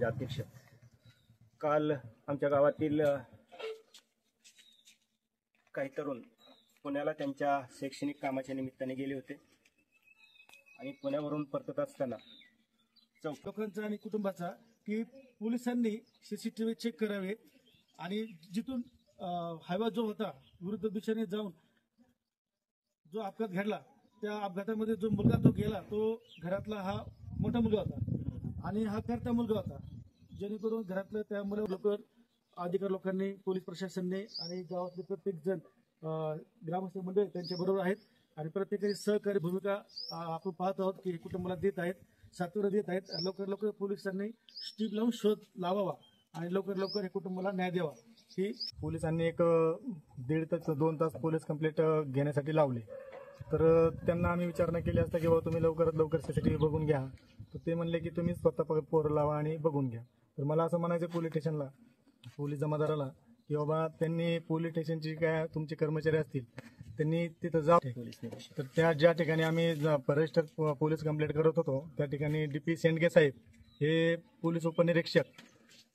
संघटनेचे अध्यक्ष. काल आमच्या गावातील काही तरुण पुण्याला त्यांच्या शैक्षणिक कामाच्या निमित्ताने गेले होते आणि पुण्यावरून परतत असताना लोकांचा आणि कुटुंबाचा की पोलिसांनी सीसीटीव्ही चेक करावे आणि जिथून हायवा जो होता विरुद्ध दिशेने जाऊन जो अपघात घडला त्या अपघातामध्ये जो मुलगा तो गेला तो घरातला हा मोठा मुलगा होता आणि हा करता मुलगा होता, जेणेकरून घरातलं त्या मुलं अधिकारी लोकांनी पोलीस प्रशासनाने आणि गावातले प्रत्येक जण ग्रामस्थ मंडळ त्यांच्या बरोबर आहेत आणि प्रत्येकाने सहकारी भूमिका आपण पाहत आहोत की कुटुंबाला देत आहेत, सातोरं देत आहेत. लवकर पोलिसांनी स्टीप लावून शोध लावावा आणि लवकर हे कुटुंबाला न्याय द्यावा. ही पोलिसांनी एक 1.5 ते 2 तास पोलीस कंप्लेंट घेण्यासाठी लावली. तर त्यांना आम्ही विचारणा केली असता की बाबा तुम्ही लवकरात लवकर सीसीटीव्ही बघून घ्या. तर ते म्हणले की तुम्ही स्वतः पोरं लावा आणि बघून घ्या. तर मला असं म्हणायचं पोलीस स्टेशनला, पोलीस जमादाराला की बाबा त्यांनी पोलीस स्टेशनची काय तुमचे कर्मचारी असतील त्यांनी तिथं जावं. तर त्या ज्या ठिकाणी आम्ही रजिस्टर पोलीस कंप्लेंट करत होतो त्या ठिकाणी DP शेंडगे साहेब हे पोलीस उपनिरीक्षक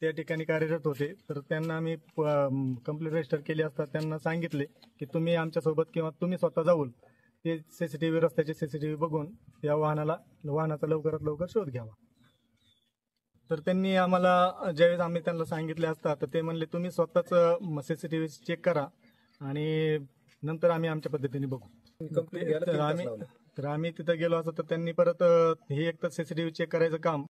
त्या ठिकाणी कार्यरत होते. तर त्यांना आम्ही कंप्लेंट रजिस्टर केली असता त्यांना सांगितले की तुम्ही आमच्यासोबत किंवा तुम्ही स्वतः जाऊन ते सीसीटीव्ही रस्त्याचे सीसीटीव्ही बघून या वाहनाचा लवकरात लवकर शोध घ्यावा. तर त्यांनी आम्हाला ज्यावेळेस आम्ही त्यांना सांगितले असता तर ते म्हणले तुम्ही स्वतःच सीसीटीव्ही चेक करा आणि नंतर आम्ही आमच्या पद्धतीने बघू. तर आम्ही तिथं गेलो असतो तर त्यांनी परत हे एक तर सीसीटीव्ही चेक करायचं काम